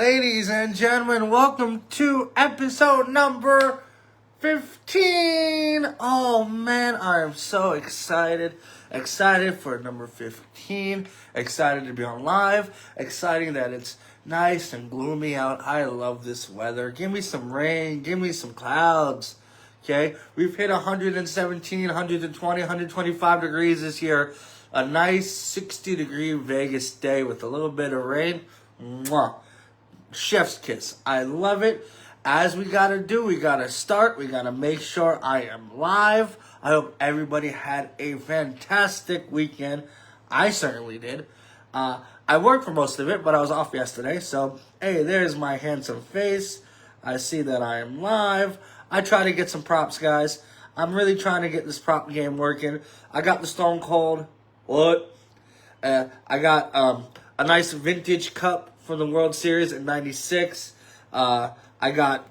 Ladies and gentlemen, welcome to episode number 15. Oh man, I am so excited. Excited for number 15. Excited to be on live. Exciting that it's nice and gloomy out. I love this weather. Give me some rain. Give me some clouds. Okay? We've hit 117, 120, 125 degrees this year. A nice 60-degree Vegas day with a little bit of rain. Mwah. Chef's kiss. I love it. As we gotta do, we gotta start. We gotta make sure I am live. I hope everybody had a fantastic weekend. I certainly did. I worked for most of it, but I was off yesterday. So, hey, there's my handsome face. I see that I am live. I try to get some props, guys. I'm really trying to get this prop game working. I got the Stone Cold. What? I got a nice vintage cup from the World Series in '96. I got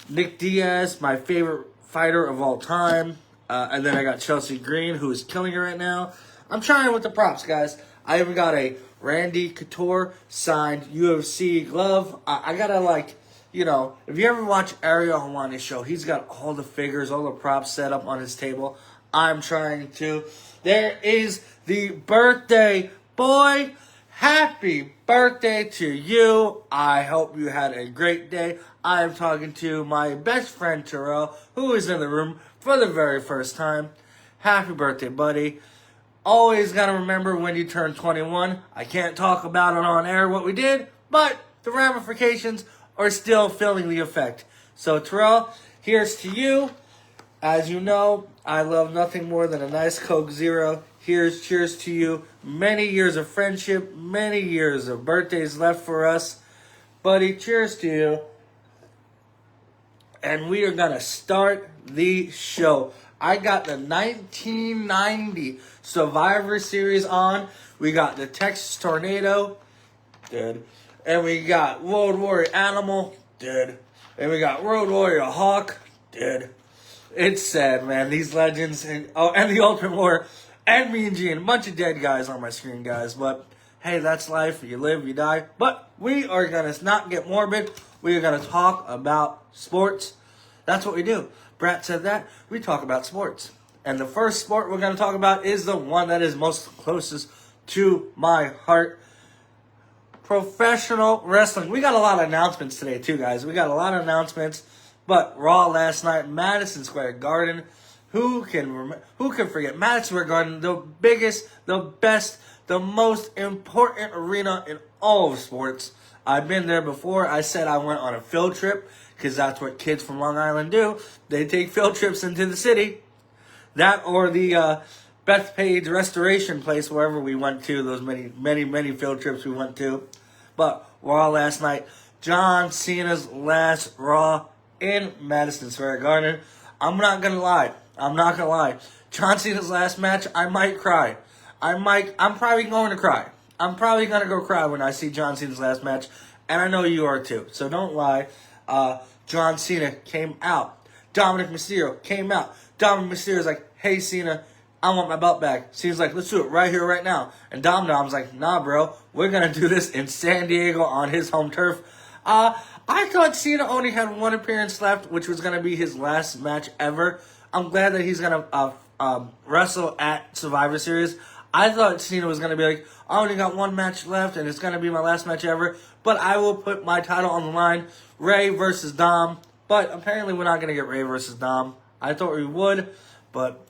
Nick Diaz, my favorite fighter of all time. And then I got Chelsea Green, who is killing it right now. I'm trying with the props, guys. I even got a Randy Couture signed UFC glove. I gotta, if you ever watch Ariel Helwani's show, he's got all the figures, all the props set up on his table. I'm trying to. There is the birthday boy. Happy birthday to you. I hope you had a great day. I am talking to my best friend Terrell, who is in the room for the very first time. Happy birthday, buddy. Always got to remember when you turn 21. I can't talk about it on air what we did, but the ramifications are still feeling the effect. So Terrell, here's to you. As you know, I love nothing more than a nice Coke Zero. Here's cheers to you. Many years of friendship, many years of birthdays left for us. Buddy, cheers to you. And we are going to start the show. I got the 1990 Survivor Series on. We got the Texas Tornado. Dead. And we got World Warrior Animal. Dead. And we got Road Warrior Hawk. Dead. It's sad, man. These legends. And the Ultimate Warrior. And me and Gene. A bunch of dead guys on my screen, guys. But, hey, that's life. You live, you die. But we are going to not get morbid. We are going to talk about sports. That's what we do. Brat Said That. We talk about sports. And the first sport we're going to talk about is the one that is most closest to my heart. Professional wrestling. We got a lot of announcements today, too, guys. We got a lot of announcements. But Raw last night, Madison Square Garden. Who can forget Madison Square Garden, the biggest, the best, the most important arena in all of sports. I've been there before. I said I went on a field trip because that's what kids from Long Island do. They take field trips into the city. That or the Bethpage Restoration place, wherever we went to. Those many field trips we went to. But Raw last night, John Cena's last Raw in Madison Square Garden. I'm not going to lie. John Cena's last match, I might cry. I'm probably going to cry. I'm probably going to go cry when I see John Cena's last match. And I know you are too. So don't lie. John Cena came out. Dominic Mysterio came out. Dominic Mysterio's like, hey Cena, I want my belt back. Cena's like, let's do it right here, right now. And Dom's like, nah bro, we're going to do this in San Diego on his home turf. I thought Cena only had one appearance left, which was going to be his last match ever. I'm glad that he's going to wrestle at Survivor Series. I thought Cena was going to be like, I only got one match left, and it's going to be my last match ever. But I will put my title on the line, Ray versus Dom. But apparently we're not going to get Ray versus Dom. I thought we would, but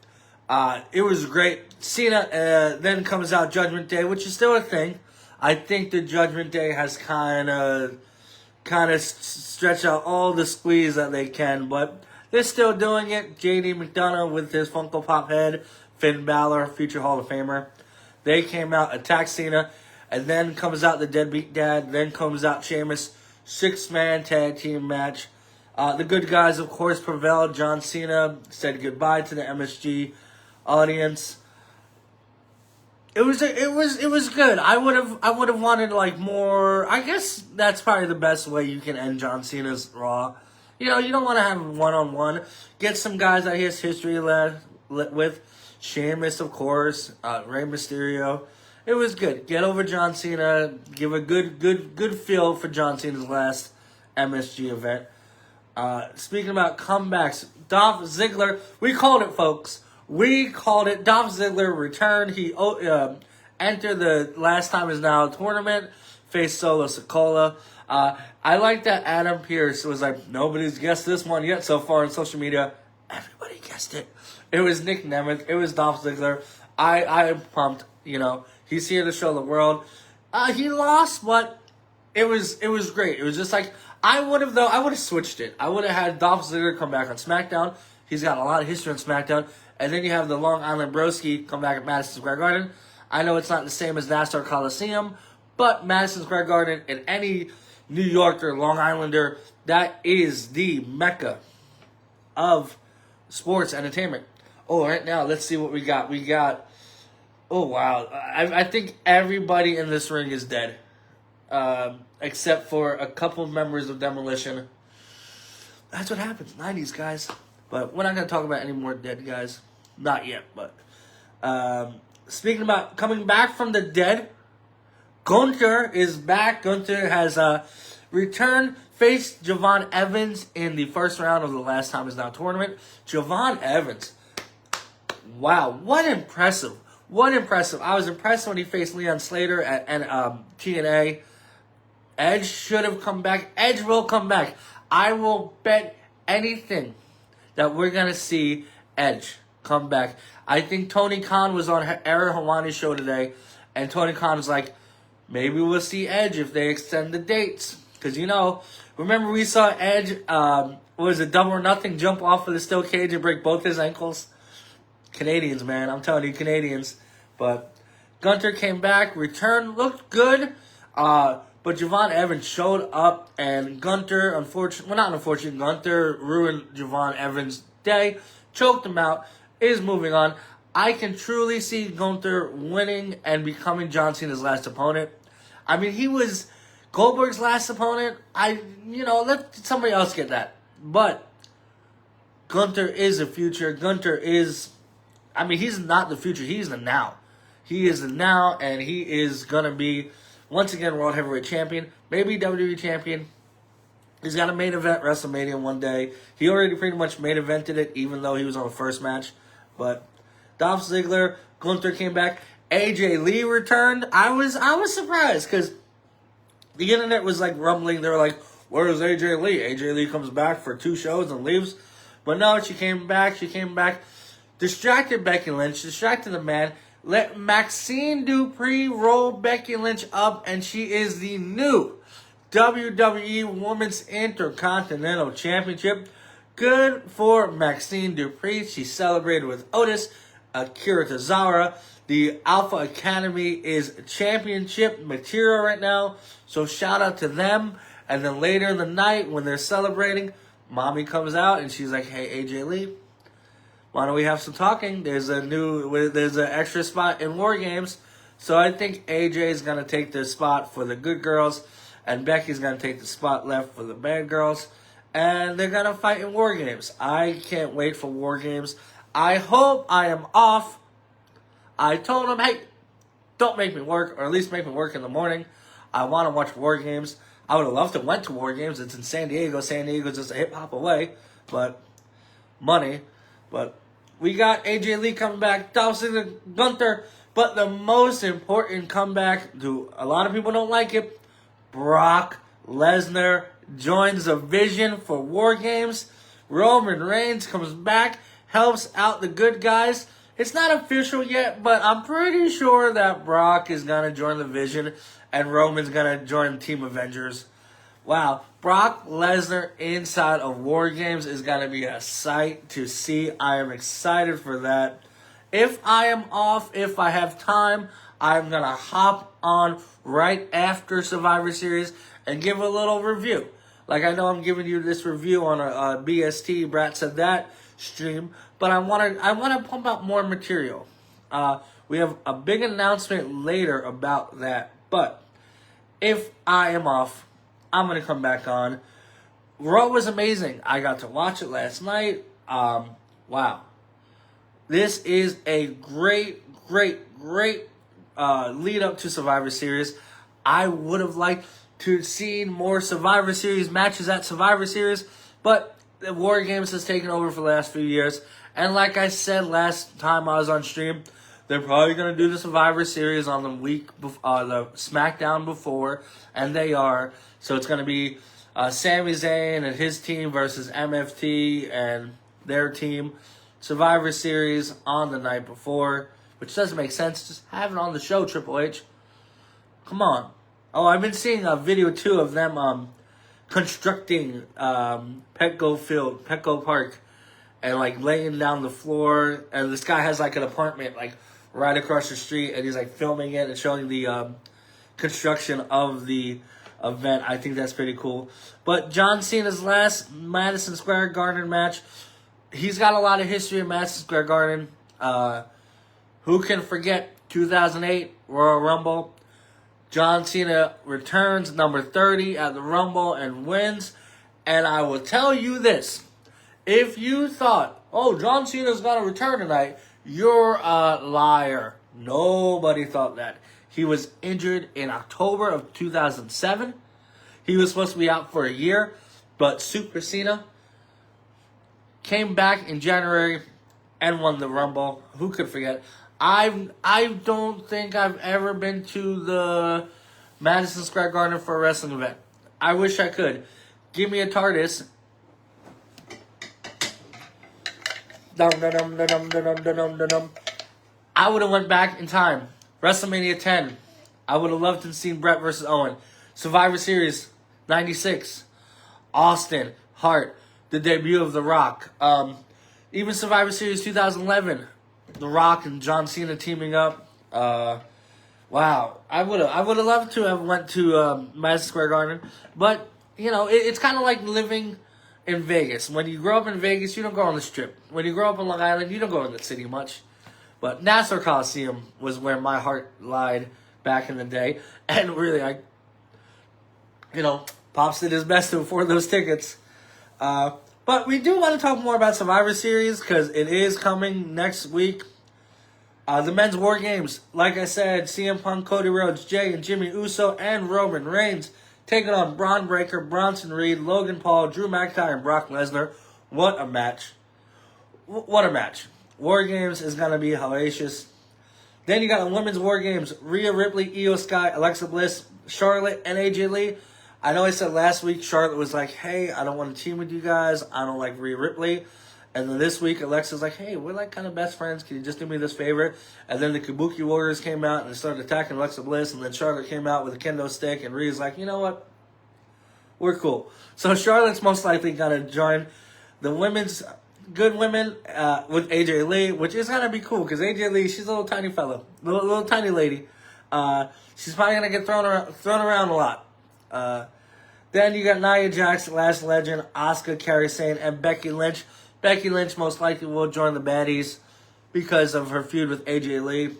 it was great. Cena then comes out Judgment Day, which is still a thing. I think the Judgment Day has kind of stretched out all the squeeze that they can, but they're still doing it. JD McDonough with his Funko Pop head. Finn Balor, future Hall of Famer. They came out, attacked Cena, and then comes out the Deadbeat Dad. Then comes out Sheamus. 6-man tag team match. The good guys, of course, prevailed. John Cena said goodbye to the MSG audience. It was good. I would have wanted like-more. I guess that's probably the best way you can end John Cena's Raw. You know, you don't want to have one-on-one. Get some guys that he has history with. Sheamus, of course, Rey Mysterio, It was good. Get over John Cena. Give a good feel for John Cena's last MSG event. Speaking about comebacks, Dolph Ziggler, we called it, folks. We called it. Dolph Ziggler returned. He entered the Last Time Is Now tournament, faced Solo Sikoa. I like that Adam Pearce was like, nobody's guessed this one yet so far on social media. Everybody guessed it. It was Nick Nemeth. It was Dolph Ziggler. I am pumped. You know, he's here to show the world. He lost, but it was great. It was just like, I would have switched it. I would have had Dolph Ziggler come back on SmackDown. He's got a lot of history on SmackDown. And then you have the Long Island Broski come back at Madison Square Garden. I know it's not the same as Nassau Coliseum, but Madison Square Garden and any New Yorker, Long Islander, that is the mecca of sports entertainment. Oh, right now, let's see what we got. We got, oh, wow. I think everybody in this ring is dead, except for a couple of members of Demolition. That's what happens, 90s, guys. But we're not going to talk about any more dead guys. Not yet, but speaking about coming back from the dead, Gunther is back. Gunther has returned, faced Javon Evans in the first round of the Last Time Is Now tournament. Javon Evans, wow, what impressive. What impressive. I was impressed when he faced Leon Slater at TNA. Edge should have come back. Edge will come back. I will bet anything that we're going to see Edge come back. I think Tony Khan was on Aaron Hawani's show today, and Tony Khan was like, maybe we'll see Edge if they extend the dates. Because, you know, remember we saw Edge, Double or Nothing, jump off of the steel cage and break both his ankles? Canadians, man. I'm telling you, Canadians. But Gunther came back, returned, looked good. But Javon Evans showed up, and Gunther, Gunther ruined Javon Evans' day, choked him out, is moving on. I can truly see Gunther winning and becoming John Cena's last opponent. I mean, he was Goldberg's last opponent. Let somebody else get that. But Gunther is the future. Gunther is, he's not the future. He's the now. He is the now, and he is going to be, once again, World Heavyweight Champion, maybe WWE Champion. He's got a main event WrestleMania one day. He already pretty much main evented it, even though he was on the first match. But Dolph Ziggler, Gunther came back. AJ Lee returned. I was surprised because the internet was like rumbling. They were like, "Where's AJ Lee?" AJ Lee comes back for 2 shows and leaves. But no, she came back. Distracted Becky Lynch. Distracted the man. Let Maxine Dupree roll Becky Lynch up, and she is the new WWE Women's Intercontinental Championship. Good for Maxine Dupree. She celebrated with Otis, Akira Tozawa. The Alpha Academy is championship material right now, so shout out to them. And then later in the night, when they're celebrating, Mommy comes out and she's like, "Hey, AJ Lee, why don't we have some talking? There's an extra spot in War Games." So I think AJ is going to take the spot for the good girls, and Becky's going to take the spot left for the bad girls. And they're going to fight in War Games. I can't wait for War Games. I hope I am off. I told them, hey, don't make me work, or at least make me work in the morning. I want to watch War Games. I would have loved to went to War Games. It's in San Diego. San Diego's just a hip hop away. But money. But we got AJ Lee coming back, Dolph Ziggler, Gunther. But the most important comeback, a lot of people don't like it, Brock Lesnar joins the Vision for War Games. Roman Reigns comes back, helps out the good guys. It's not official yet, but I'm pretty sure that Brock is going to join the Vision and Roman's going to join Team Avengers. Wow, Brock Lesnar inside of War Games is going to be a sight to see. I am excited for that. If I am off, if I have time, I'm going to hop on right after Survivor Series and give a little review. Like I know I'm giving you this review on a BST, Brat Said That stream, but I want to pump out more material. We have a big announcement later about that, but if I am off, I'm going to come back on. Raw was amazing. I got to watch it last night. Wow. This is a great lead up to Survivor Series. I would have liked to see more Survivor Series matches at Survivor Series, but the War Games has taken over for the last few years. And like I said last time I was on stream, they're probably going to do the Survivor Series on the the SmackDown before, and they are. So it's going to be Sami Zayn and his team versus MFT and their team. Survivor Series on the night before, which doesn't make sense. Just have it on the show, Triple H. Come on. Oh, I've been seeing a video too of them constructing Petco Park, and like laying down the floor. And this guy has like an apartment like right across the street, and he's like filming it and showing the construction of the event. I think that's pretty cool. But John Cena's last Madison Square Garden match, he's got a lot of history in Madison Square Garden. Who can forget 2008 Royal Rumble? John Cena returns number 30 at the Rumble and wins. And I will tell you this. If you thought, oh, John Cena's going to return tonight, you're a liar. Nobody thought that. He was injured in October of 2007. He was supposed to be out for a year, but Super Cena came back in January and won the Rumble. Who could forget? I don't think I've ever been to the Madison Square Garden for a wrestling event. I wish I could. Give me a TARDIS. I would have went back in time. WrestleMania 10. I would have loved to have seen Bret versus Owen. Survivor Series 96. Austin. Hart. The debut of The Rock. Even Survivor Series 2011. The Rock and John Cena teaming up. Wow. I would have loved to have went to Madison Square Garden. But, you know, it's kind of like living in Vegas. When you grow up in Vegas, you don't go on the Strip. When you grow up in Long Island, you don't go in the city much. But Nassau Coliseum was where my heart lied back in the day. And really, Pops did his best to afford those tickets. But we do want to talk more about Survivor Series because it is coming next week. The men's War Games. Like I said, CM Punk, Cody Rhodes, Jay and Jimmy Uso, and Roman Reigns taking on Braun Breaker, Bronson Reed, Logan Paul, Drew McIntyre, and Brock Lesnar. What a match. What a match. War Games is going to be hellacious. Then you got the women's War Games. Rhea Ripley, Io Sky, Alexa Bliss, Charlotte, and AJ Lee. I know I said last week Charlotte was like, hey, I don't want to team with you guys. I don't like Rhea Ripley. And then this week, Alexa's like, hey, we're like kind of best friends. Can you just do me this favor? And then the Kabuki Warriors came out and they started attacking Alexa Bliss. And then Charlotte came out with a kendo stick. And Rhea's like, you know what? We're cool. So Charlotte's most likely going to join the women's good women with AJ Lee, which is going to be cool. Because AJ Lee, she's a little tiny fellow. Little tiny lady. She's probably going to get thrown around a lot. Then you got Nia Jax, Last Legend, Asuka, Kairi Sane, and Becky Lynch. Becky Lynch most likely will join the baddies because of her feud with AJ Lee.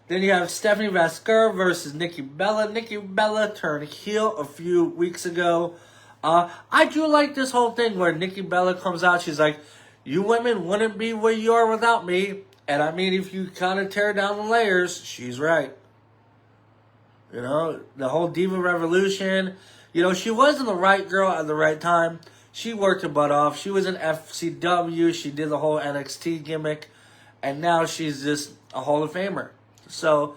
Then you have Stephanie Vasquez versus Nikki Bella. Nikki Bella turned heel a few weeks ago. I do like this whole thing where Nikki Bella comes out. She's like, you women wouldn't be where you are without me. And I mean, if you kind of tear down the layers, she's right. You know, the whole Diva Revolution. You know, she wasn't the right girl at the right time. She worked her butt off. She was in FCW. She did the whole NXT gimmick. And now she's just a Hall of Famer. So,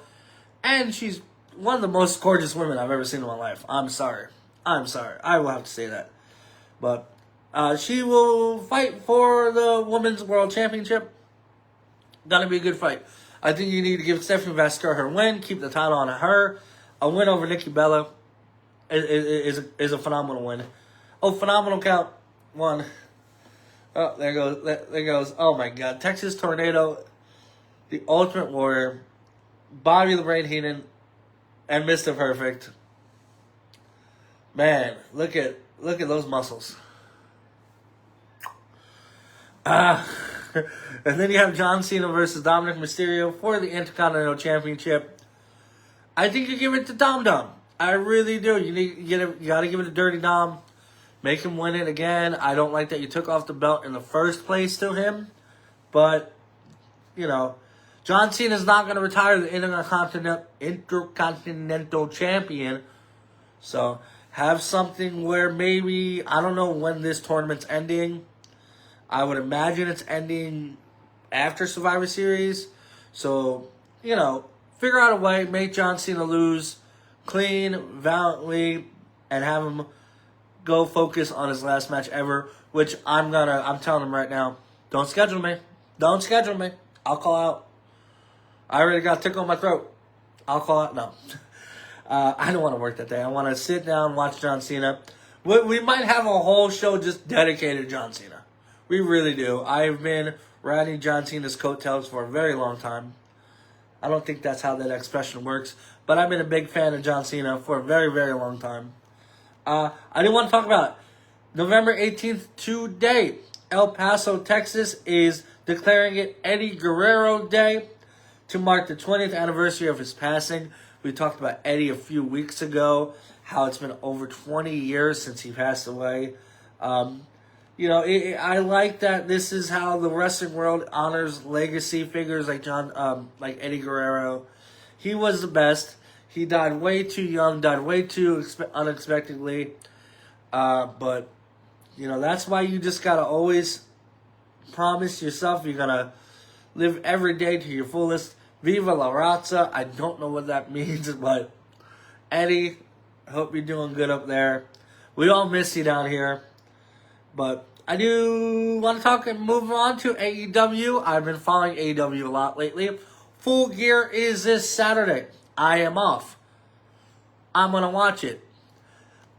and she's one of the most gorgeous women I've ever seen in my life. I'm sorry. I will have to say that. But she will fight for the Women's World Championship. Gonna be a good fight. I think you need to give Stephanie Vasquez her win. Keep the title on her. A win over Nikki Bella is a phenomenal win. Oh, phenomenal count. 1. Oh, there goes. There goes. Oh, my God. Texas Tornado, the Ultimate Warrior, Bobby the Brain Heenan, and Mr. Perfect. Man, look at those muscles. And then you have John Cena versus Dominic Mysterio for the Intercontinental Championship. I think you give it to Dom Dom. I really do. You got to give it to Dirty Dom. Make him win it again. I don't like that you took off the belt in the first place to him. But, you know, John Cena is not going to retire the Intercontinental Champion. So have something where maybe, I don't know when this tournament's ending. I would imagine it's ending after Survivor Series. So, figure out a way, make John Cena lose clean, valiantly, and have him go focus on his last match ever, which I'm telling him right now, don't schedule me. Don't schedule me. I'll call out. I already got a tickle in my throat. I'll call out. No. I don't want to work that day. I want to sit down, watch John Cena. We might have a whole show just dedicated to John Cena. We really do. I've been riding John Cena's coattails for a very long time. I don't think that's how that expression works, but I've been a big fan of John Cena for a very, very long time. I do want to talk about November 18th today. El Paso, Texas is declaring it Eddie Guerrero Day to mark the 20th anniversary of his passing. We talked about Eddie a few weeks ago, how it's been over 20 years since he passed away. I like that this is how the wrestling world honors legacy figures like like Eddie Guerrero. He was the best. He died way too young, died way too unexpectedly. But that's why you just gotta always promise yourself you're gonna live every day to your fullest. Viva la Raza. I don't know what that means, but Eddie, hope you're doing good up there. We all miss you down here. But I do want to talk and move on to AEW. I've been following AEW a lot lately. Full Gear is this Saturday. I am off. I'm going to watch it.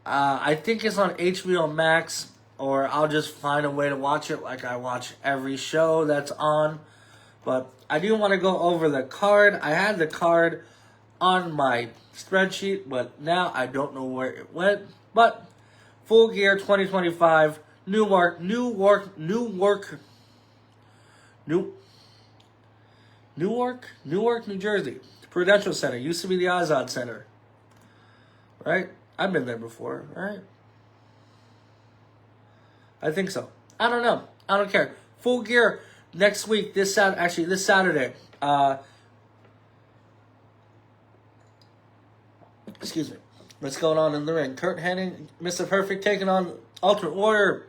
I think it's on HBO Max, or I'll just find a way to watch it like I watch every show that's on. But I do want to go over the card. I had the card on my spreadsheet, but now I don't know where it went. But Full Gear 2025, Newark, New Jersey. Prudential Center. Used to be the Azad Center. Right? I've been there before, right? I think so. I don't know. I don't care. Full Gear next week, this Saturday. Excuse me. What's going on in the ring? Kurt Hennig, Mr. Perfect taking on Ultimate Warrior.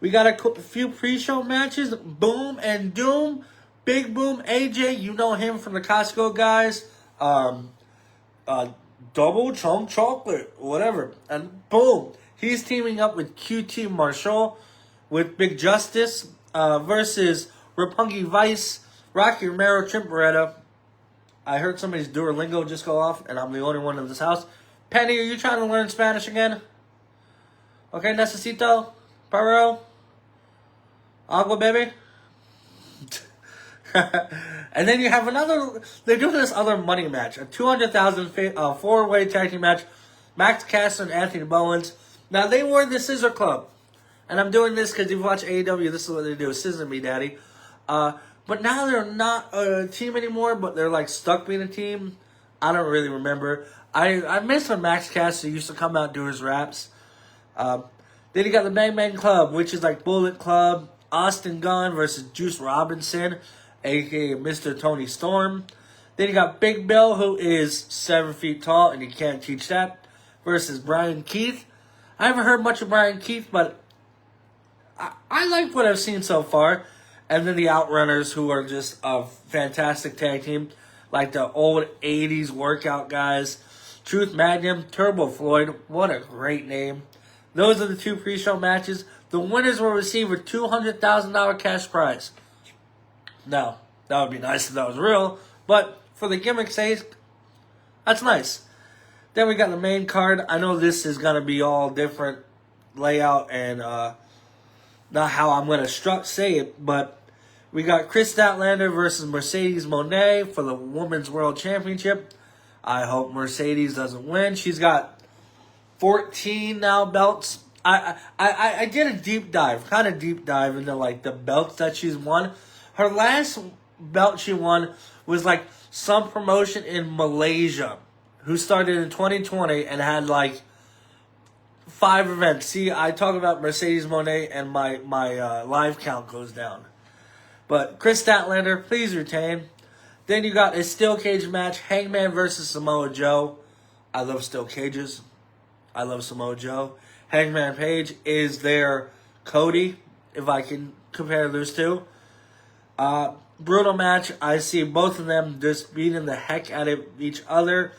We got a few pre-show matches. Boom and Doom. Big Boom AJ, you know him from the Costco guys. Double Chunk Chocolate, whatever. And boom, he's teaming up with QT Marshall with Big Justice versus Roppongi Vice, Rocky Romero, Trent Beretta. I heard somebody's Duolingo just go off, and I'm the only one in this house. Penny, are you trying to learn Spanish again? Okay, necesito, paro, agua, baby. And then you have they're doing this other money match, a $200,000 four-way tag team match. Max Caster and Anthony Bowens. Now, they were the Scissor Club. And I'm doing this because you've watched AEW, this is what they do, Scissor Me, Daddy. But now they're not a team anymore, but they're like stuck being a team. I don't really remember. I miss when Max Caster used to come out and do his raps. Then you got the Bang Bang Club, which is like Bullet Club, Austin Gunn versus Juice Robinson, a.k.a. Mr. Tony Storm. Then you got Big Bill, who is 7 feet tall, and you can't teach that, versus Brian Keith. I haven't heard much of Brian Keith, but I like what I've seen so far. And then the Outrunners, who are just a fantastic tag team, like the old 80s workout guys. Truth Magnum, Turbo Floyd, what a great name. Those are the two pre-show matches. The winners will receive a $200,000 cash prize. Now, that would be nice if that was real, but for the gimmick's sake, that's nice. Then we got the main card. I know this is going to be all different layout and not how I'm going to say it, but we got Chris Statlander versus Mercedes Moné for the Women's World Championship. I hope Mercedes doesn't win. She's got 14 now belts. I did a deep dive into like the belts that she's won. Her last belt she won was like some promotion in Malaysia, who started in 2020 and had like 5 events. See, I talk about Mercedes Moné and my live count goes down. But Chris Statlander, please retain. Then you got a steel cage match, Hangman versus Samoa Joe. I love steel cages. I love Samoa Joe. Hangman Page is their Cody, if I can compare those two. Brutal match. I see both of them just beating the heck out of each other.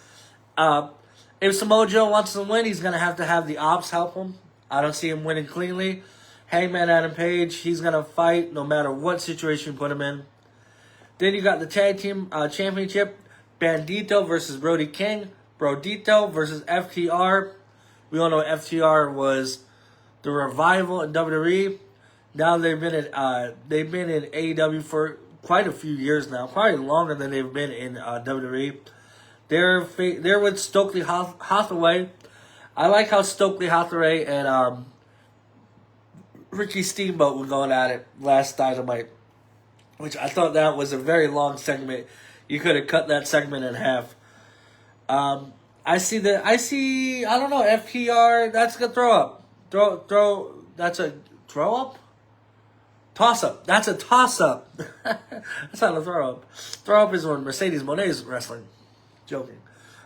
If Samoa Joe wants to win, he's going to have the Ops help him. I don't see him winning cleanly. Hangman Adam Page, he's going to fight no matter what situation you put him in. Then you got the Tag Team Championship. Bandito versus Brody King. Brodito versus FTR. We all know FTR was the revival in WWE. Now they've been in AEW for quite a few years now, probably longer than they've been in WWE. They're with Stokely Hathaway. I like how Stokely Hathaway and Ricky Steamboat were going at it last Dynamite, which I thought that was a very long segment. You could have cut that segment in half. I don't know, FTR, that's a throw up. That's a throw up? Toss up. That's a toss up. That's not a throw up. Throw up is when Mercedes Moné is wrestling. Joking.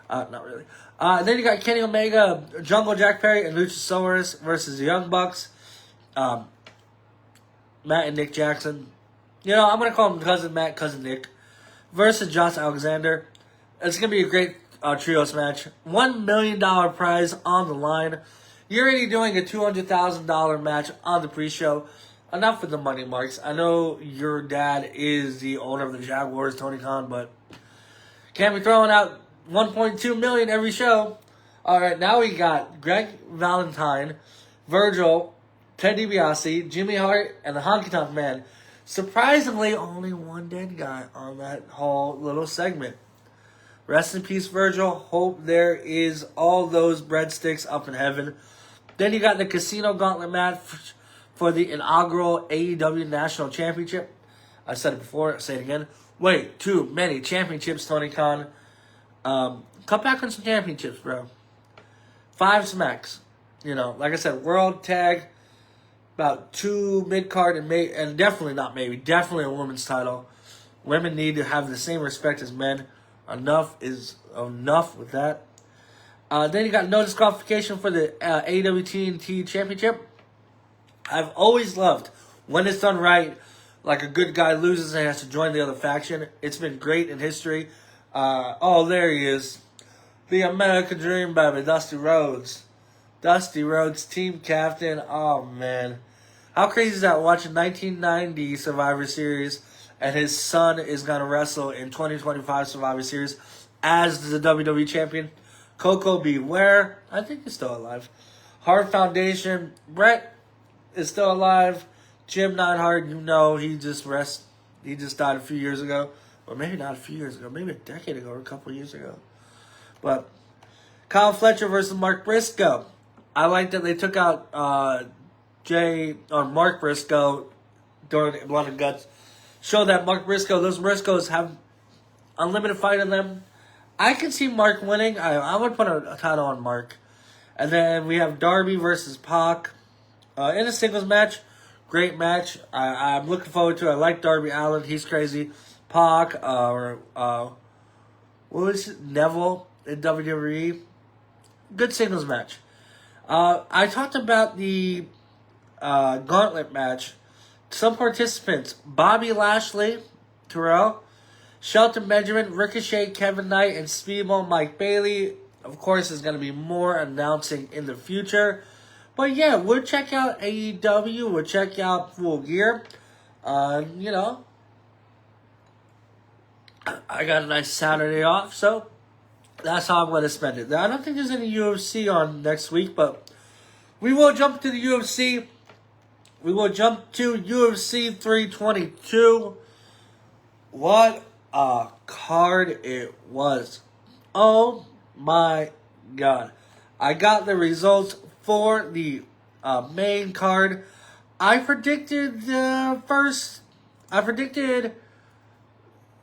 Not really. Then you got Kenny Omega, Jungle Jack Perry, and Luchasaurus versus the Young Bucks. Matt and Nick Jackson. You know, I'm going to call him Cousin Matt, Cousin Nick. Versus Josh Alexander. It's going to be a great trios match. $1 million prize on the line. You're already doing a $200,000 match on the pre-show. Enough with the money marks. I know your dad is the owner of the Jaguars, Tony Khan, but can't be throwing out $1.2 million every show. All right, now we got Greg Valentine, Virgil, Ted DiBiase, Jimmy Hart, and the Honky Tonk Man. Surprisingly, only one dead guy on that whole little segment. Rest in peace, Virgil. Hope there is all those breadsticks up in heaven. Then you got the Casino Gauntlet match for the inaugural AEW National Championship. I said it before, I'll say it again. Wait, too many championships, Tony Khan. Cut back on some championships, bro. 5 smacks. You know, like I said, World Tag, about 2 mid-card, and definitely not maybe, definitely a women's title. Women need to have the same respect as men. Enough is enough with that. Then you got no disqualification for the AEW TNT Championship. I've always loved when it's done right, like a good guy loses and has to join the other faction. It's been great in history. There he is. The American Dream, baby, Dusty Rhodes. Dusty Rhodes, team captain. Oh, man. How crazy is that, watching 1990 Survivor Series and his son is going to wrestle in 2025 Survivor Series as the WWE Champion? Coco Beware, I think he's still alive. Hart Foundation, Brett is still alive. Jim Neidhart, you know, he just died a few years ago. Or maybe not a few years ago, maybe a decade ago or a couple years ago. But Kyle Fletcher versus Mark Briscoe. I like that they took out Mark Briscoe during Blood and Guts. Show that Mark Briscoe, those Briscoes have unlimited fight in them. I can see Mark winning. I would put a title on Mark. And then we have Darby versus Pac in a singles match. Great match. I'm looking forward to it. I like Darby Allin. He's crazy. Pac, what was it? Neville in WWE. Good singles match. I talked about the gauntlet match. Some participants: Bobby Lashley, Terrell, Shelton Benjamin, Ricochet, Kevin Knight, and Speedball Mike Bailey. Of course, there's going to be more announcing in the future. But yeah, we'll check out AEW. We'll check out Full Gear. You know, I got a nice Saturday off, so that's how I'm going to spend it. I don't think there's any UFC on next week, but we will jump to the UFC. We will jump to UFC 322. What a card it was. Oh my God. I got the results for the main card. I predicted the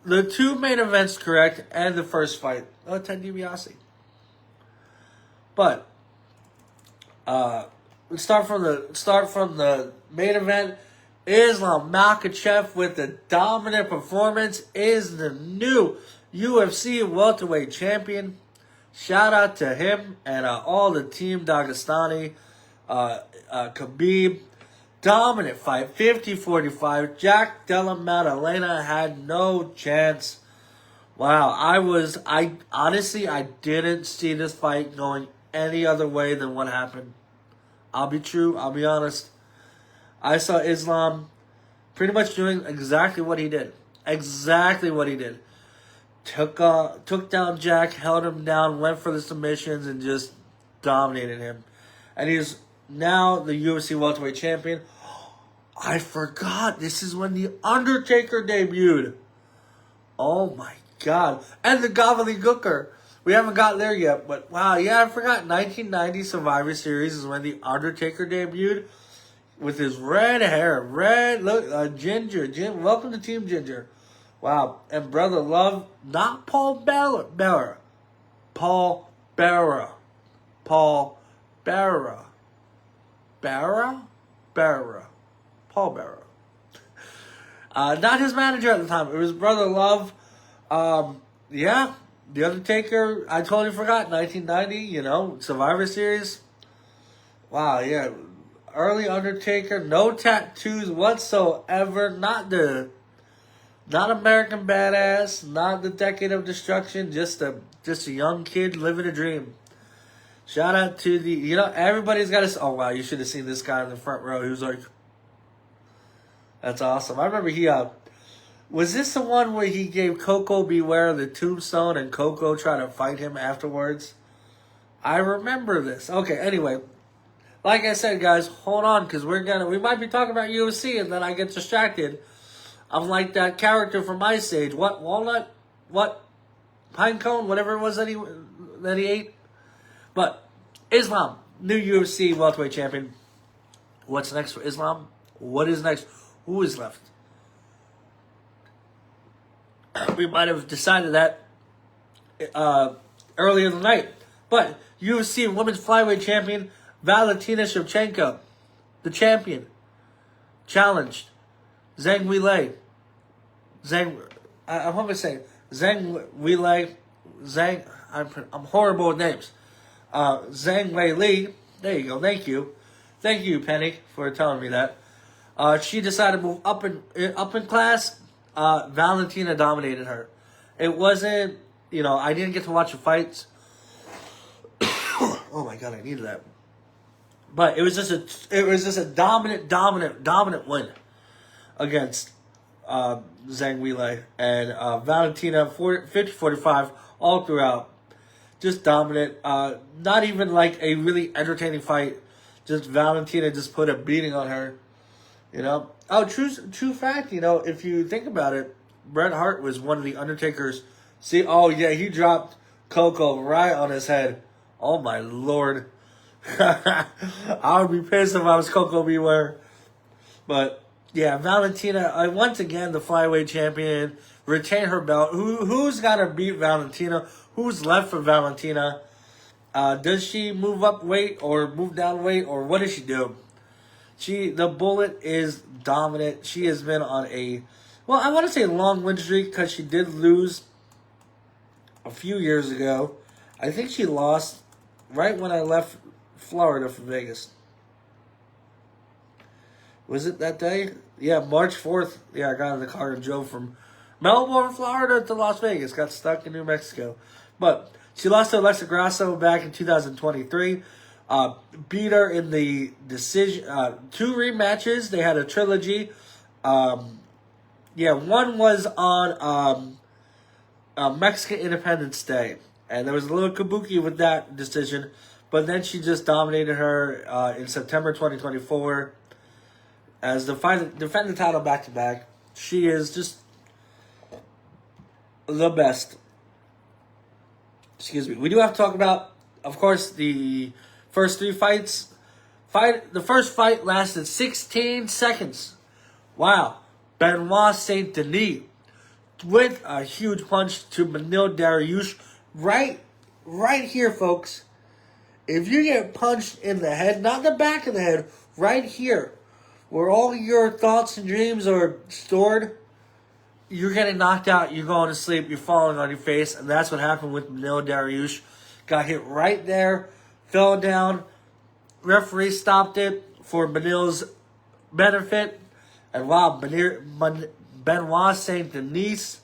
2 main events correct and the first fight. Ted DiBiase. But let's start from the main event. Islam Makhachev with a dominant performance is the new UFC Welterweight Champion. Shout out to him and all the Team Dagestani. Khabib. Dominant fight, 50-45. Jack Della Maddalena had no chance. Wow, I honestly didn't see this fight going any other way than what happened. I'll be honest. I saw Islam pretty much doing exactly what he did. Exactly what he did. Took down Jack, held him down, went for the submissions, and just dominated him. And he's now the UFC Welterweight Champion. I forgot. This is when The Undertaker debuted. Oh my God. And the Gobbledygooker. We haven't got there yet, but wow, yeah, I forgot. 1990 Survivor Series is when The Undertaker debuted with his red hair. Ginger. Welcome to Team Ginger. Wow. And Brother Love, not Paul Bearer. Paul Bearer. Paul Bearer. Paul Bearer. Not his manager at the time. It was Brother Love. Yeah. The Undertaker, I totally forgot. 1990, Survivor Series. Wow, yeah. Early Undertaker, no tattoos whatsoever. Not American Badass, not the Decade of Destruction. Just a young kid living a dream. Shout out to everybody's got to. Oh wow, you should have seen this guy in the front row. He was like, that's awesome. I remember he was this the one where he gave Coco Beware the tombstone and Coco tried to fight him afterwards? I remember this. Okay, anyway. Like I said, guys, hold on, because we might be talking about UFC and then I get distracted. I'm like that character from Ice Age. What, walnut? What? Pine cone? Whatever it was that he ate. But Islam, new UFC Welterweight Champion. What's next for Islam? What is next? Who is left? We might have decided that earlier in the night. But UFC Women's Flyweight Champion Valentina Shevchenko, the champion, challenged Zhang Weili. I'm horrible with names. Zhang Weili. There you go. Thank you, Penny, for telling me that. She decided to move up in class. Valentina dominated her. It wasn't, I didn't get to watch the fights. Oh my God, I needed that. But it was just a dominant win against Zhang Weili and Valentina 50-45 all throughout. Just dominant. Not even like a really entertaining fight. Just Valentina just put a beating on her. Oh, true fact. If you think about it, Bret Hart was one of the Undertaker's. He dropped Coco right on his head. Oh my Lord. I would be pissed if I was Coco Beware. But yeah, Valentina, once again, the flyweight champion, retain her belt. Who's got to beat Valentina? Who's left for Valentina? Does she move up weight or move down weight, or what does she do? The Bullet is dominant. She has been on I want to say long win streak, because she did lose a few years ago. I think she lost right when I left Florida for Vegas. Was it that day? Yeah, March 4th. Yeah, I got in the car and drove from Melbourne, Florida to Las Vegas. Got stuck in New Mexico. But she lost to Alexa Grasso back in 2023. Beat her in the decision. 2 rematches. They had a trilogy. One was on Mexican Independence Day. And there was a little kabuki with that decision. But then she just dominated her in September 2024 as defend the title back-to-back. She is just the best. Excuse me. We do have to talk about, of course, the first 3 fights. The first fight lasted 16 seconds. Wow. Benoit Saint Denis with a huge punch to Manil Dariush. Right here, folks. If you get punched in the head, not the back of the head, right here, where all your thoughts and dreams are stored, you're getting knocked out, you're going to sleep, you're falling on your face, and that's what happened with Beneil Dariush. Got hit right there, fell down. Referee stopped it for Beneil's benefit. And wow, Benoit Saint Denis,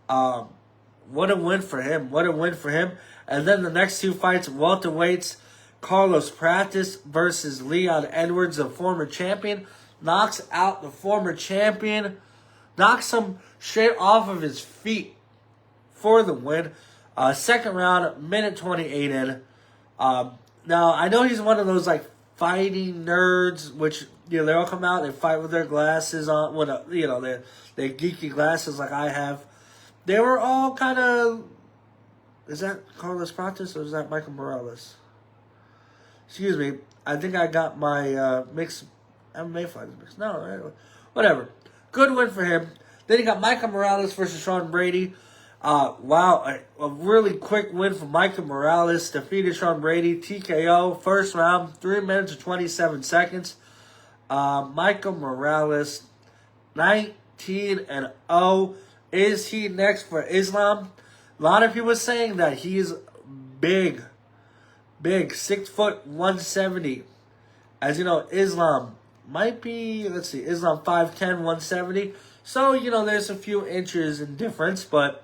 what a win for him. What a win for him. And then the next two fights, welterweights, Carlos Pratis versus Leon Edwards, the former champion. Knocks out the former champion. Knocks him straight off of his feet for the win. Second round, minute 28 in. Now, I know he's one of those, like, fighting nerds, which, you know, they all come out, they fight with their glasses on, with, you know, their geeky glasses like I have. They were all kind of, is that Carlos Pratis or is that Michael Morales? Excuse me, I think I got my mixed MMA fighters mixed. No, whatever. Good win for him. Then you got Michael Morales versus Sean Brady. Wow, a really quick win for Michael Morales. Defeated Sean Brady, TKO, first round, 3 minutes and 27 seconds. Michael Morales, 19-0. Is he next for Islam? A lot of people saying that he's big, 6 foot 170. As you know, Islam might be, let's see, Islam 5'10", 170. So, you know, there's a few inches in difference, but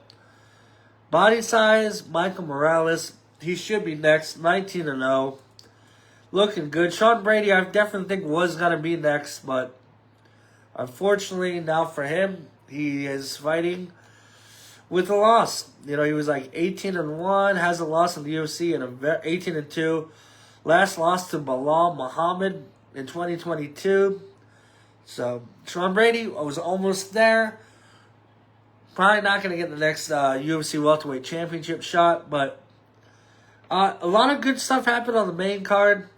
body size, Michael Morales, he should be next, 19-0. Looking good. Sean Brady, I definitely think was going to be next, but unfortunately, now for him, he is fighting with a loss. You know, he was like 18-1, has a loss in the UFC, and 18-2. Last loss to Bilal Muhammad in 2022. So, Sean Brady was almost there. Probably not going to get the next UFC Welterweight Championship shot, but a lot of good stuff happened on the main card.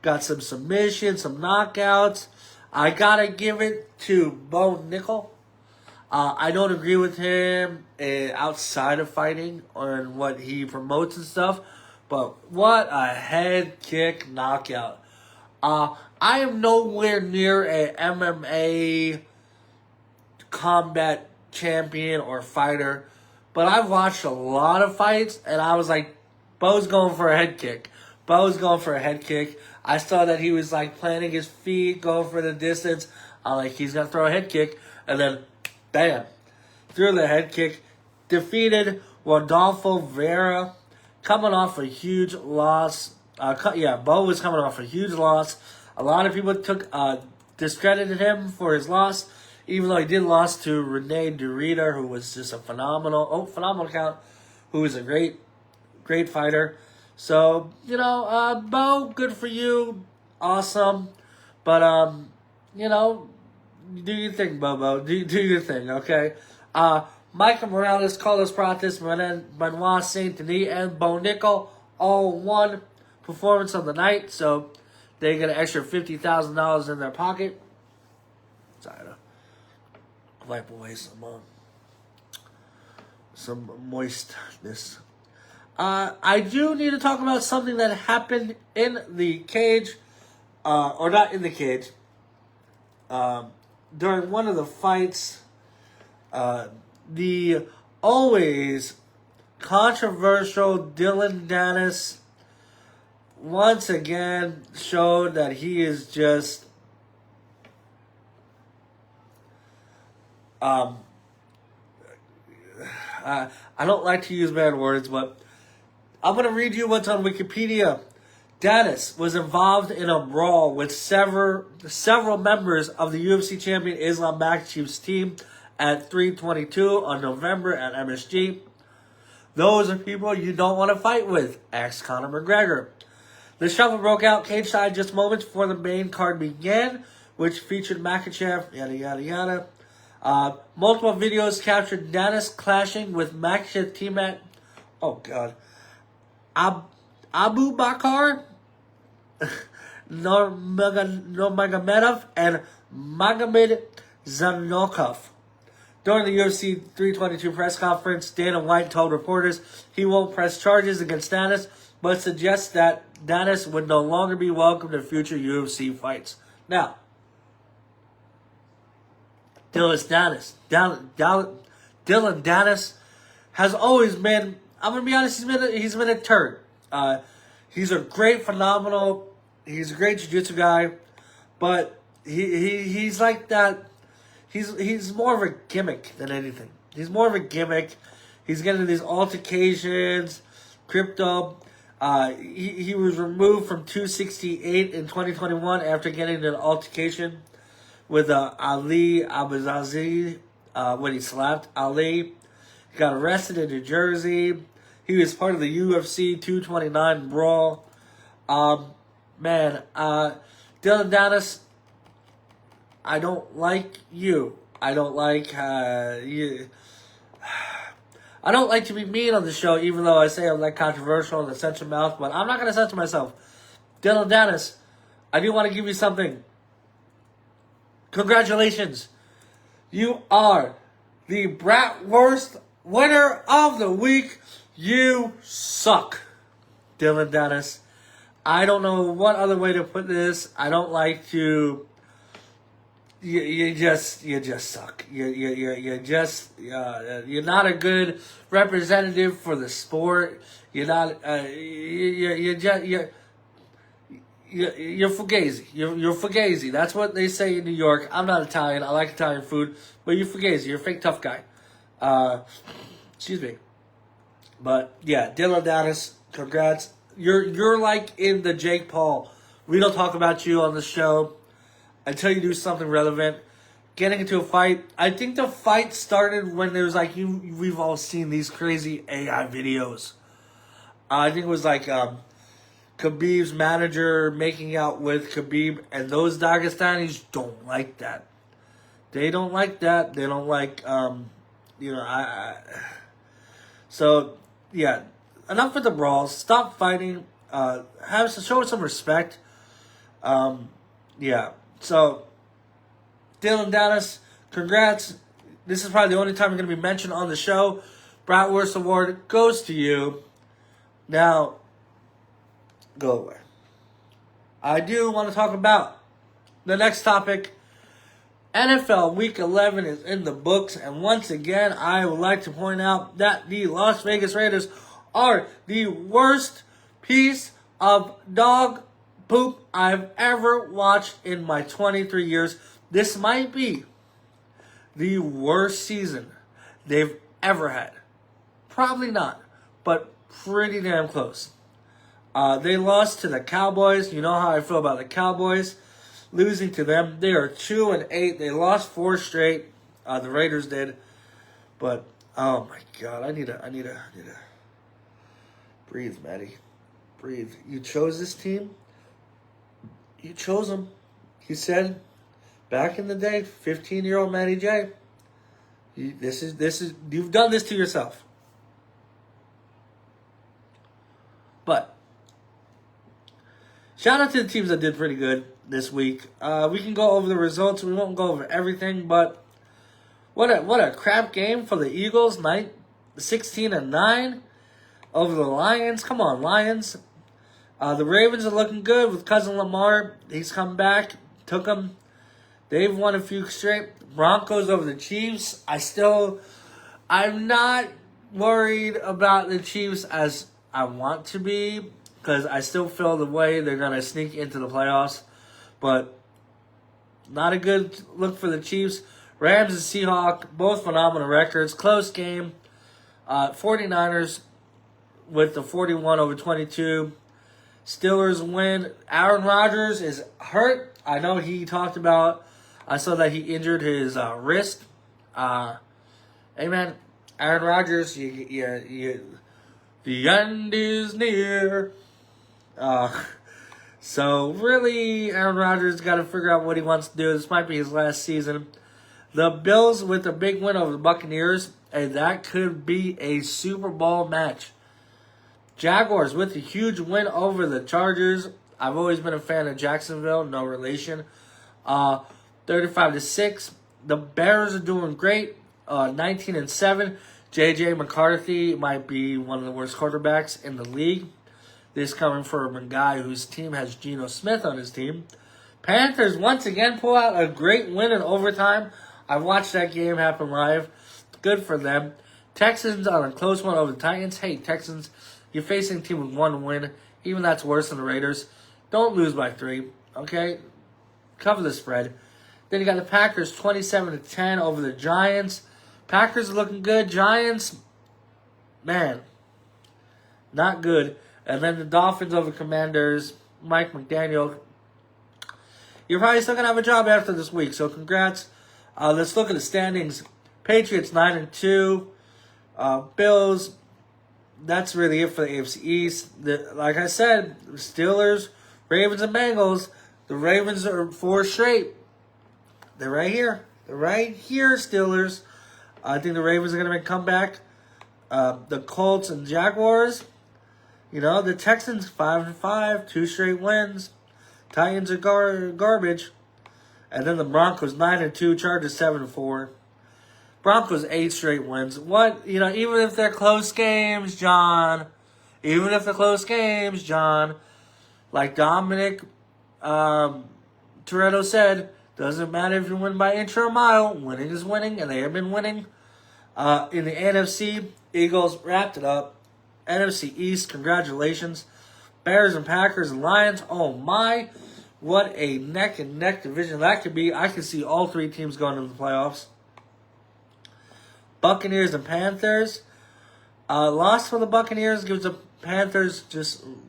Got some submissions, some knockouts. I got to give it to Bo Nickel. I don't agree with him outside of fighting or in what he promotes and stuff, but what a head kick knockout. I am nowhere near a MMA combat champion or fighter, but I've watched a lot of fights, and I was like, Bo's going for a head kick. I saw that he was like planting his feet, going for the distance. I'm like, he's going to throw a head kick, and then, bam, threw the head kick. Defeated Rodolfo Vera, coming off a huge loss. Bo was coming off a huge loss. A lot of people discredited him for his loss, even though he did lose to Rene Durita, who was just a phenomenal count, who was a great fighter. So, you know, Bo, good for you, awesome. But, you know, do your thing, Bobo. Do your thing, okay? Michael Morales, Carlos Pratis, Benoit Saint Denis, and Bo Nickel all won performance of the night, so they get an extra $50,000 in their pocket. Sorry to wipe away some moistness. I do need to talk about something that happened in the cage, or not in the cage. During one of the fights, the always controversial Dylan Dennis once again showed that he is just I don't like to use bad words, but I'm going to read you what's on Wikipedia. Dennis was involved in a brawl with several members of the UFC champion Islam Makhachev's team at 322 on November at MSG. Those are people you don't want to fight with, asked Conor McGregor. The shuffle broke out cage-side just moments before the main card began, which featured Makhachev, yada, yada, yada. Multiple videos captured Dennis clashing with Makhachev teammate, Abu Bakr Nurmagomedov and Magomed Zanokov. During the UFC 322 press conference, Dana White told reporters he won't press charges against Dennis, but suggests that Dennis would no longer be welcome to future UFC fights. Now, Dylan Dennis has always been. I'm gonna be honest. He's been a turd. He's a great, phenomenal. He's a great jiu-jitsu guy, but he's like that. He's more of a gimmick than anything. He's more of a gimmick. He's getting these altercations. Crypto. He was removed from 268 in 2021 after getting an altercation with Ali Abuzazi when he slapped Ali. He got arrested in New Jersey. He was part of the UFC 229 brawl. Dylan Dennis, I don't like you. I don't like you. I don't like to be mean on the show, even though I say I'm like controversial and censor mouth, but I'm not going to censor myself. Dylan Dennis, I do want to give you something. Congratulations. You are the Bratwurst winner of the week. You suck, Dylan Dennis. I don't know what other way to put this. I don't like to. You just suck. You're not a good representative for the sport. You're not. You're fugazi. You're fugazi. That's what they say in New York. I'm not Italian. I like Italian food, but you're fugazi. You're a fake tough guy. Excuse me. But yeah, Dylan Dennis, congrats. You're like in the Jake Paul. We don't talk about you on the show until you do something relevant. Getting into a fight. I think the fight started when there was like we've all seen these crazy AI videos. I think it was like Khabib's manager making out with Khabib, and those Dagestanis don't like that. They don't like that. They don't like So yeah, enough with the brawls. Stop fighting. Show some respect. Yeah. So Dylan Dennis, congrats. This is probably the only time you're going to be mentioned on the show. Bratwurst Award goes to you. Now, go away. I do want to talk about the next topic. NFL Week 11 is in the books, and once again, I would like to point out that the Las Vegas Raiders are the worst piece of dog poop I've ever watched in my 23 years. This might be the worst season they've ever had. Probably not, but pretty damn close. They lost to the Cowboys. You know how I feel about the Cowboys. Losing to them. They are 2-8. They lost 4 straight. The Raiders did. But oh my God, I need to breathe, Maddie. Breathe. You chose this team. You chose them. He said back in the day, 15-year-old Matty J. This is you've done this to yourself. But shout out to the teams that did pretty good this week. We can go over the results. We won't go over everything, but what a crap game for the Eagles. 16-9 over the Lions. Come on, Lions. The Ravens are looking good with Cousin Lamar. He's come back. Took them. They've won a few straight. Broncos over the Chiefs. I'm not worried about the Chiefs as I want to be, because I still feel the way they're going to sneak into the playoffs. But not a good look for the Chiefs. Rams and Seahawks, both phenomenal records. Close game. 49ers with the 41-22. Steelers win. Aaron Rodgers is hurt. I know he talked about, I saw that he injured his wrist. Hey, man, Aaron Rodgers, the end is near. So, really, Aaron Rodgers got to figure out what he wants to do. This might be his last season. The Bills with a big win over the Buccaneers, and that could be a Super Bowl match. Jaguars with a huge win over the Chargers. I've always been a fan of Jacksonville, no relation. 35-6. The Bears are doing great. 19-7. JJ McCarthy might be one of the worst quarterbacks in the league. This coming from a guy whose team has Geno Smith on his team. Panthers once again pull out a great win in overtime I watched that game happen live. Good for them. Texans on a close one over the Titans. Hey, Texans, you're facing a team with 1 win. Even that's worse than the Raiders. Don't lose by 3, okay? Cover the spread. Then you got the Packers 27-10 over the Giants. Packers are looking good. Giants, man, not good. And then the Dolphins over Commanders. Mike McDaniel. You're probably still going to have a job after this week, so congrats. Let's look at the standings. Patriots 9-2. Bills, that's really it for the AFC East. Like I said, Steelers, Ravens, and Bengals. The Ravens are 4 straight. They're right here. They're right here, Steelers. I think the Ravens are going to make a comeback. The Colts and Jaguars. You know, the Texans 5-5, 2 straight wins. Titans are garbage. And then the Broncos 9-2, Chargers 7-4. Broncos 8 straight wins. What? You know, even if they're close games, John. Even if they're close games, John. Like Dominic Toretto said, doesn't matter if you win by inch or a mile. Winning is winning, and they have been winning. In the NFC, Eagles wrapped it up. NFC East, congratulations. Bears and Packers and Lions. Oh my, what a neck and neck division that could be. I could see all 3 teams going into the playoffs. Buccaneers and Panthers. Loss for the Buccaneers gives the Panthers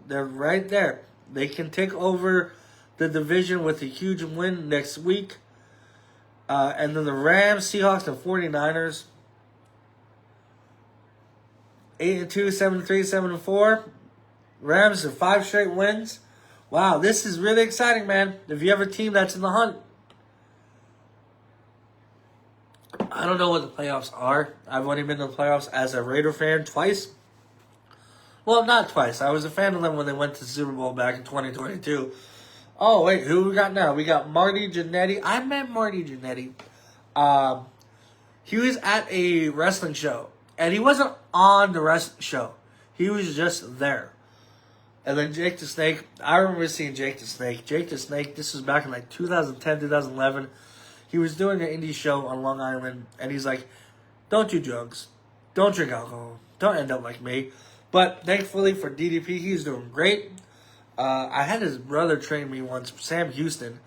they're right there. They can take over the division with a huge win next week. And then the Rams, Seahawks, and 49ers. 8-2, 7-3, 7-4. Rams have 5 straight wins. Wow, this is really exciting, man. If you have a team that's in the hunt. I don't know what the playoffs are. I've only been to the playoffs as a Raider fan twice. Well, not twice. I was a fan of them when they went to the Super Bowl back in 2022. Oh, wait, who we got now? We got Marty Jannetty. I met Marty Jannetty. He was at a wrestling show. And he wasn't on the wrestling show. He was just there. And then Jake the Snake. I remember seeing Jake the Snake. Jake the Snake, this was back in like 2010, 2011. He was doing an indie show on Long Island. And he's like, don't do drugs. Don't drink alcohol. Don't end up like me. But thankfully for DDP, he's doing great. I had his brother train me once, Sam Houston.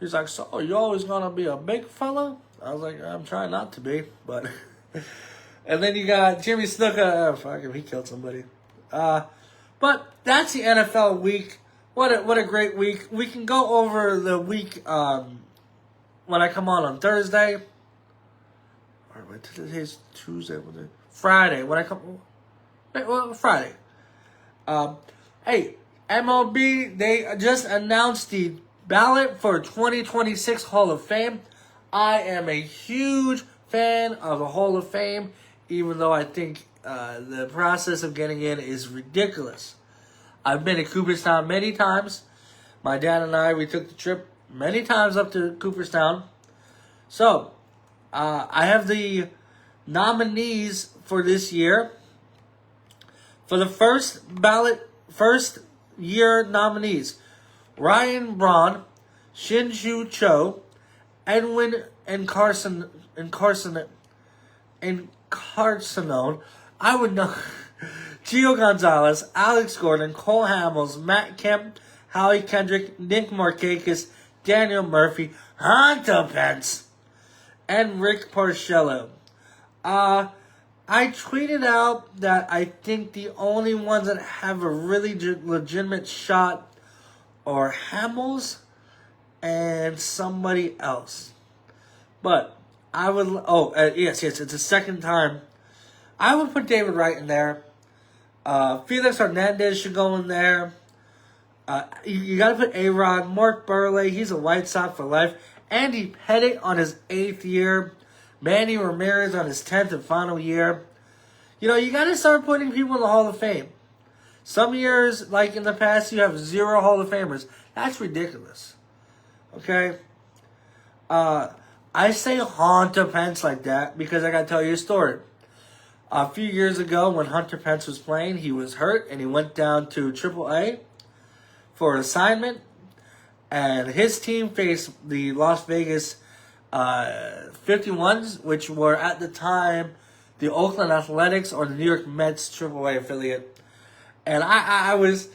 He's like, so you always gonna be a big fella? I was like, I'm trying not to be, but... And then you got Jimmy Snuka. Oh, fuck him, he killed somebody. But that's the NFL week. What a great week. We can go over the week when I come on Thursday. All right, today's Tuesday. Friday. When I come... Well, Friday. Hey, MLB, they just announced the ballot for 2026 Hall of Fame. I am a huge fan of the Hall of Fame, even though I think the process of getting in is ridiculous. I've been to Cooperstown many times. My dad and I, we took the trip many times up to Cooperstown. So, I have the nominees for this year. For the first year nominees, Ryan Braun, Shin-Shu Cho, Edwin Encarnacion, I would know, Gio Gonzalez, Alex Gordon, Cole Hamels, Matt Kemp, Howie Kendrick, Nick Markakis, Daniel Murphy, Hunter Pence, and Rick Porcello. I tweeted out that I think the only ones that have a really legitimate shot are Hamels and somebody else. But I would... yes, it's the second time. I would put David Wright in there. Felix Hernandez should go in there. You got to put A-Rod. Mark Burley, he's a White Sox for life. Andy Pettitte on his 8th year. Manny Ramirez on his 10th and final year. You know, you got to start putting people in the Hall of Fame. Some years, like in the past, you have 0 Hall of Famers. That's ridiculous. Okay? I say Hunter Pence like that because I got to tell you a story. A few years ago when Hunter Pence was playing, he was hurt and he went down to AAA for an assignment. And his team faced the Las Vegas 51s, which were at the time the Oakland Athletics or the New York Mets AAA affiliate. And I was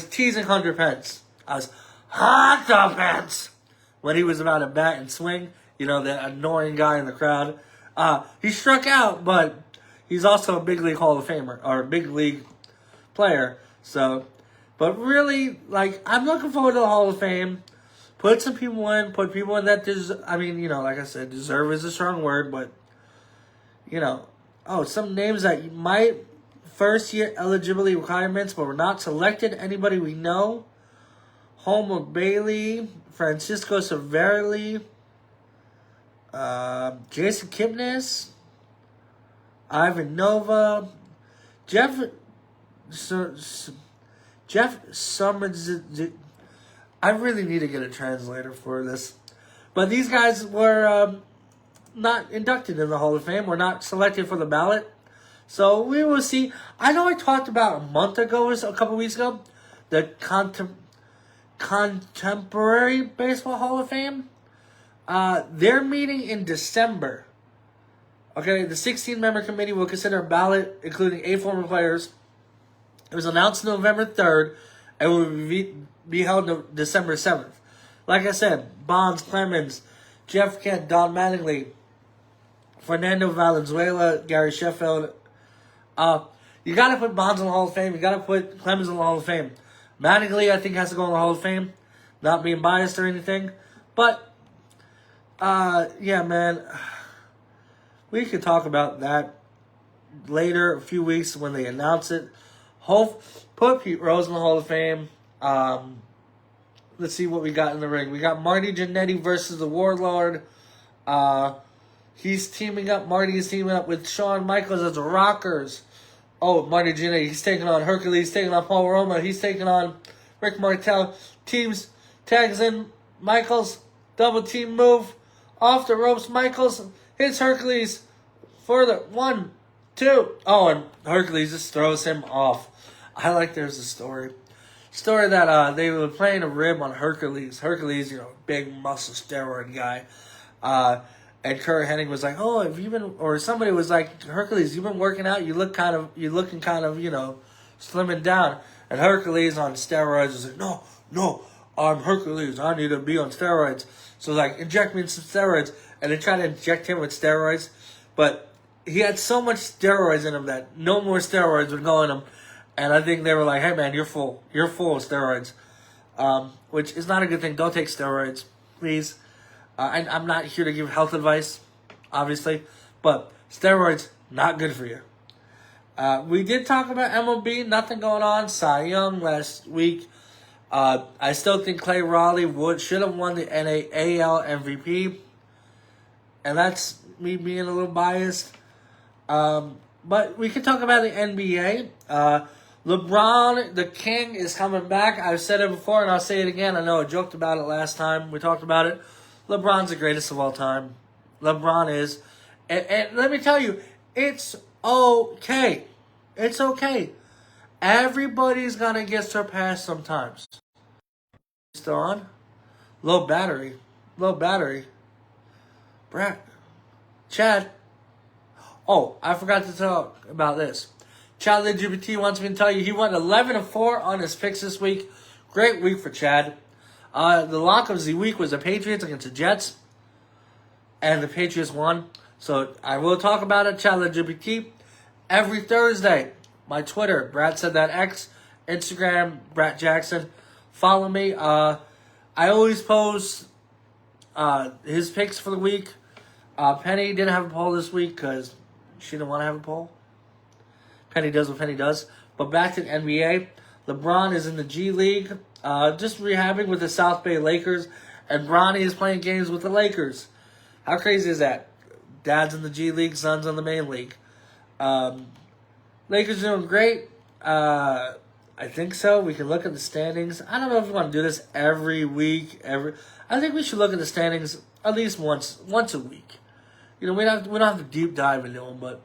teasing Hunter Pence. I was Hunter Pence when he was about to bat and swing. You know, the annoying guy in the crowd. He struck out, but he's also a big league Hall of Famer or a big league player. So, but really, like, I'm looking forward to the Hall of Fame. Put some people in. Put people in that like I said, deserve is a strong word, but some names that might first year eligibility requirements, but were not selected. Anybody we know: Homer Bailey, Francisco Cervelli, Jason Kipnis, Ivan Nova, Jeff Summers. I really need to get a translator for this. But these guys were not inducted in the Hall of Fame. Were not selected for the ballot. So we will see. I know I talked about a month ago or a couple weeks ago the Contemporary Baseball Hall of Fame. They're meeting in December. Okay, the 16-member committee will consider a ballot including 8 former players. It was announced November 3rd and will be held December 7th. Like I said, Bonds, Clemens, Jeff Kent, Don Mattingly, Fernando Valenzuela, Gary Sheffield. You got to put Bonds in the Hall of Fame. You got to put Clemens in the Hall of Fame. Mattingly, I think, has to go in the Hall of Fame. Not being biased or anything. But, yeah, man. We could talk about that later, a few weeks when they announce it. HOF, put Pete Rose in the Hall of Fame. Let's see what we got in the ring. We got Marty Jannetty versus the Warlord. He's teaming up. Marty is teaming up with Shawn Michaels as the Rockers. Oh, Marty Jannetty. He's taking on Hercules. He's taking on Paul Roma. He's taking on Rick Martel. Tags in Michaels. Double team move. Off the ropes. Michaels hits Hercules for the 1, 2. Oh, and Hercules just throws him off. I like there's a story that they were playing a rib on Hercules. Hercules, big muscle steroid guy. And Kurt Hennig was like, "Oh, have you been?" Or somebody was like, "Hercules, you've been working out. You're looking kind of, slimming down." And Hercules on steroids was like, "No, I'm Hercules. I need to be on steroids." So like, inject me in some steroids, and they tried to inject him with steroids, but he had so much steroids in him that no more steroids would go in him. And I think they were like, "Hey man, you're full of steroids," which is not a good thing. Don't take steroids, please. I'm not here to give health advice, obviously, but steroids, not good for you. We did talk about MLB, nothing going on. Cy Young last week. I still think Clay Raleigh should have won the AL MVP, and that's me being a little biased. But we can talk about the NBA. LeBron, the king, is coming back. I've said it before, and I'll say it again. I know I joked about it last time we talked about it. LeBron's the greatest of all time. LeBron is. And let me tell you, it's okay. It's okay. Everybody's going to get surpassed sometimes. Still on? Low battery. Brat. Chad. Oh, I forgot to talk about this. Chad LGBT wants me to tell you he went 11-4 on his picks this week. Great week for Chad. The lock of the week was the Patriots against the Jets. And the Patriots won. So I will talk about it, Chad LGBT. Every Thursday, my Twitter, Brat Said That X. Instagram, Brat Jackson. Follow me. I always post his picks for the week. Penny didn't have a poll this week because she didn't want to have a poll. Penny does what Penny does. But back to the NBA. LeBron is in the G League. Just rehabbing with the South Bay Lakers. And Bronny is playing games with the Lakers. How crazy is that? Dad's in the G League, son's in the main league. Lakers doing great. I think so. We can look at the standings. I don't know if we want to do this every week. I think we should look at the standings at least once a week. We don't have to deep dive into them, but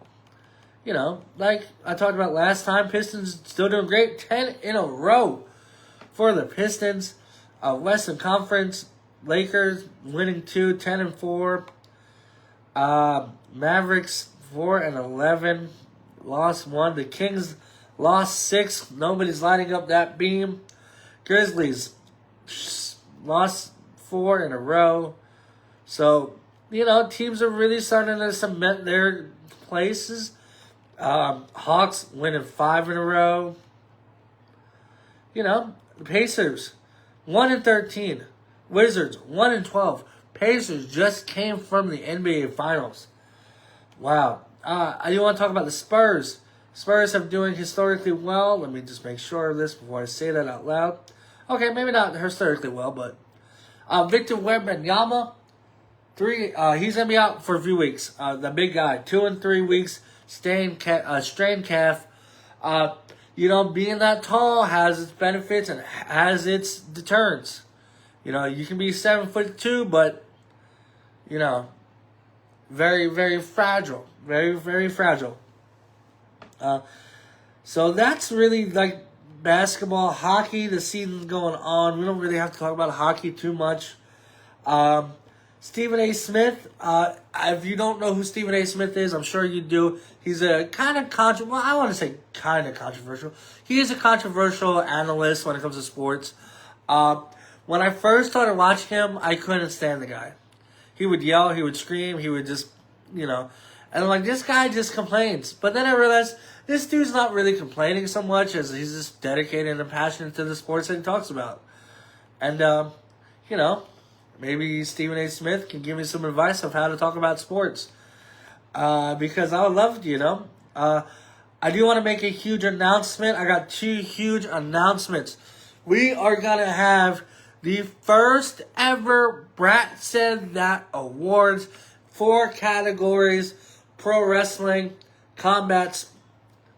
like I talked about last time, Pistons still doing great. 10 in a row for the Pistons. Western Conference. Lakers winning 2, 10-4. Mavericks 4-11, lost 1. The Kings lost 6. Nobody's lighting up that beam. Grizzlies lost 4 in a row. So, teams are really starting to cement their places. Hawks winning 5 in a row. The Pacers 1-13. Wizards 1-12. Pacers just came from the NBA Finals. Wow. I do want to talk about the Spurs. Spurs have doing historically well. Let me just make sure of this before I say that out loud. Okay, maybe not historically well, but Victor Wembanyama, he's gonna be out for a few weeks. The big guy, 2 and 3 weeks, strained calf. Being that tall has its benefits and has its deterrents. You can be 7'2", but very, very fragile. Very, very fragile. So that's really like basketball. Hockey, the season's going on. We don't really have to talk about hockey too much. Stephen A. Smith, if you don't know who Stephen A. Smith is, I'm sure you do. He's a kind of I want to say kind of controversial. He is a controversial analyst when it comes to sports. When I first started watching him, I couldn't stand the guy. He would yell, he would scream, he would just, and I'm like, this guy just complains. But then I realized this dude's not really complaining so much as he's just dedicated and passionate to the sports that he talks about. And, maybe Stephen A. Smith can give me some advice of how to talk about sports. Because I would love to, I do want to make a huge announcement. I got 2 huge announcements. We are going to have the first ever Brat Said That Awards. 4 categories: pro wrestling, combat,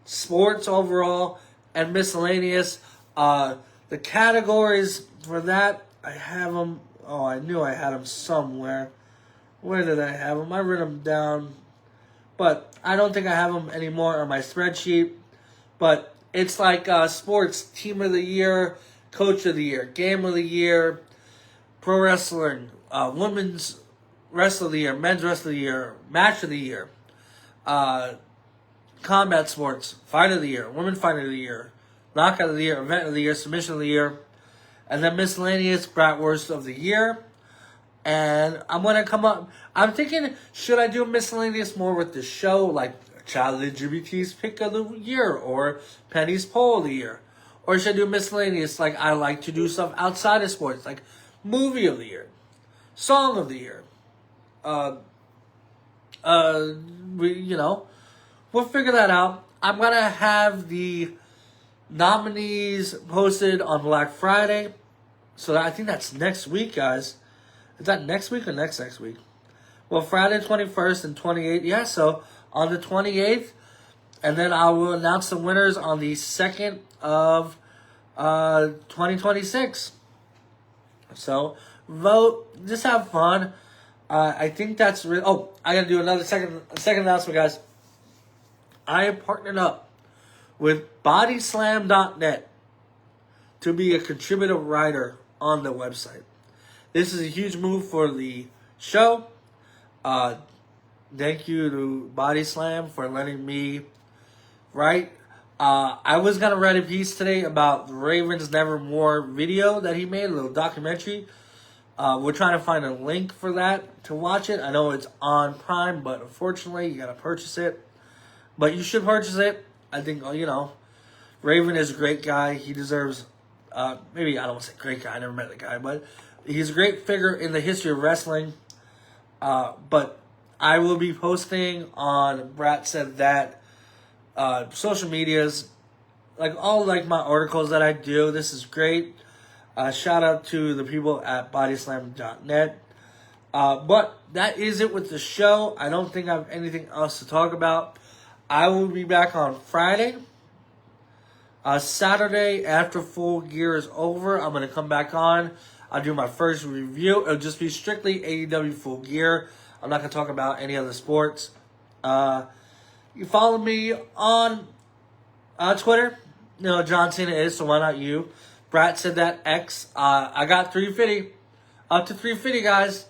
sports overall, and miscellaneous. The categories for that, I have them. Oh, I knew I had them somewhere. Where did I have them? I wrote them down. But I don't think I have them anymore on my spreadsheet. But it's like sports, team of the year, coach of the year, game of the year, pro wrestling, women's wrestler of the year, men's wrestler of the year, match of the year, combat sports, fight of the year, women fighter of the year, knockout of the year, event of the year, submission of the year, and then miscellaneous Bratwurst of the year. And I'm going to come up, I'm thinking, should I do miscellaneous more with the show, like Child LGBT's Pick of the Year, or Penny's Poll of the Year? Or should I do miscellaneous, like I like to do stuff outside of sports, like Movie of the Year, Song of the Year? We'll figure that out. I'm going to have the nominees posted on Black Friday. So I think that's next week, guys. Is that next week or next week? Well, Friday 21st and 28th. Yeah, so on the 28th. And then I will announce the winners on the 2nd of 2026. So vote. Just have fun. I think that's really... Oh, I got to do another second announcement, guys. I have partnered up with bodyslam.net to be a contributor writer on the website. This is a huge move for the show. Thank you to Body Slam for letting me write. I was going to write a piece today about the Ravens Nevermore video that he made, a little documentary. We're trying to find a link for that to watch it. I know it's on Prime, but unfortunately, you got to purchase it. But you should purchase it. I think, Raven is a great guy. He deserves, maybe I don't want to say great guy. I never met the guy, but he's a great figure in the history of wrestling. But I will be posting on Brat Said That social medias, all my articles that I do. This is great. Shout out to the people at bodyslam.net. But that is it with the show. I don't think I have anything else to talk about. I will be back on Friday. Saturday, after Full Gear is over, I'm going to come back on. I'll do my first review. It'll just be strictly AEW Full Gear. I'm not going to talk about any other sports. You follow me on Twitter. John Cena is, so why not you? Brat Said That X. I got 350. up to 350, guys.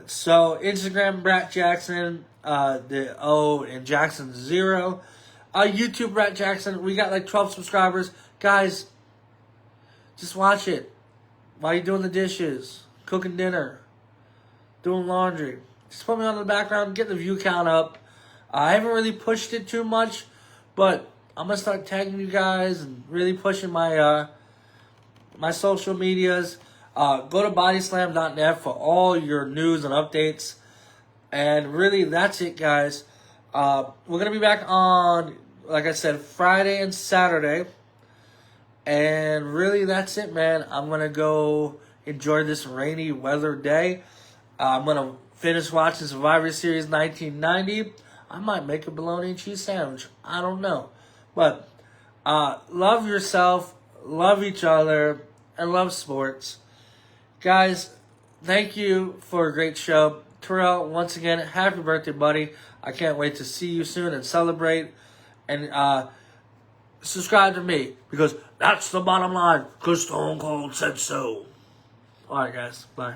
So Instagram, Brat Jackson, the O in Jackson 0. YouTube, Brat Jackson. We got like 12 subscribers. Guys, just watch it while you're doing the dishes, cooking dinner, doing laundry. Just put me on in the background, get the view count up. I haven't really pushed it too much, but I'm going to start tagging you guys and really pushing my my social medias. Go to bodyslam.net for all your news and updates. And really, that's it, guys. We're going to be back on, like I said, Friday and Saturday. And really, that's it, man. I'm going to go enjoy this rainy weather day. I'm going to finish watching Survivor Series 1990. I might make a bologna and cheese sandwich. I don't know. But love yourself, love each other, and love sports. Guys, thank you for a great show. Terrell, once again, happy birthday, buddy. I can't wait to see you soon and celebrate. And subscribe to me, because that's the bottom line, because Stone Cold said so. All right, guys. Bye.